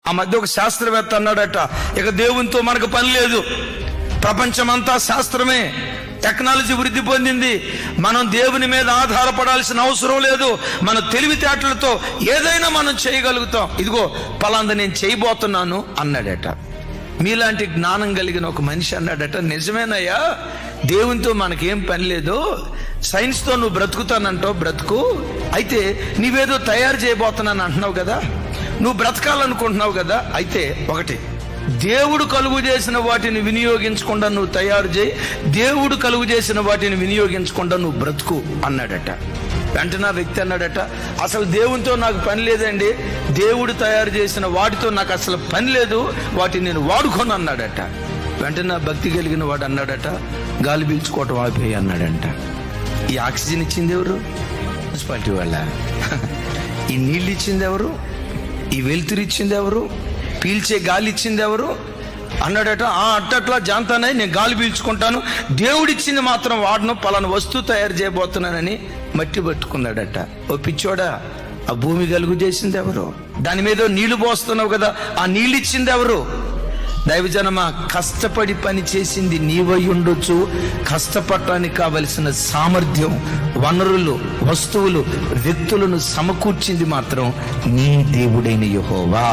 ఆ మధ్య ఒక శాస్త్రవేత్త అన్నాడట, ఇక దేవునితో మనకు పని లేదు, ప్రపంచమంతా శాస్త్రమే, టెక్నాలజీ వృద్ధి పొందింది, మనం దేవుని మీద ఆధారపడాల్సిన అవసరం లేదు, మన తెలివితేటలతో ఏదైనా మనం చేయగలుగుతాం, ఇదిగో పలాంది నేను చేయబోతున్నాను అన్నాడట. మీలాంటి జ్ఞానం కలిగిన ఒక మనిషి అన్నాడట, నిజమేనయ్యా, దేవునితో మనకేం పని లేదు, సైన్స్తో నువ్వు బ్రతుకుతానంటావు, బ్రతుకు, అయితే నీవేదో తయారు చేయబోతున్నాను అంటున్నావు కదా, నువ్వు బ్రతకాలనుకుంటున్నావు కదా, అయితే ఒకటి, దేవుడు కలుగు చేసిన వాటిని వినియోగించకుండా నువ్వు తయారు చేయి, దేవుడు కలుగు చేసిన వాటిని వినియోగించకుండా నువ్వు బ్రతుకు అన్నాడట. వెంటనే వ్యక్తి అన్నాడట, అసలు దేవునితో నాకు పని లేదండి, దేవుడు తయారు చేసిన వాటితో నాకు అసలు పని లేదు, వాటిని నేను వాడుకోను అన్నాడట. వెంటనే భక్తి కలిగిన వాడు అన్నాడట, గాలి పీల్చుకోవటం ఆపేయి అన్నాడంట. ఈ ఆక్సిజన్ ఇచ్చింది ఎవరు? మున్సిపాలిటీ వాళ్ళ. ఈ నీళ్ళు ఇచ్చింది ఎవరు? ఈ వెలుతురు ఇచ్చింది ఎవరు? పీల్చే గాలి ఇచ్చింది ఎవరు అన్నాడట. అట్టట్లా జాంతానై నేను గాలి పీల్చుకుంటాను, దేవుడిచ్చింది మాత్రం వాడను, పలానా వస్తువు తయారు చేయబోతున్నానని మట్టి పట్టుకున్నాడట. ఓ పిచ్చోడా, ఆ భూమి కలుగు చేసింది ఎవరు? దాని మీద నీళ్లు పోస్తున్నావు కదా, ఆ నీళ్ళు ఇచ్చింది ఎవరు? దైవజనమా, కష్టపడి పని చేసింది నీవై ఉండొచ్చు, కష్టపడటానికి కావలసిన సామర్థ్యం, వనరులు, వస్తువులు, వ్యక్తులను సమకూర్చింది మాత్రం నీ దేవుడైన యెహోవా.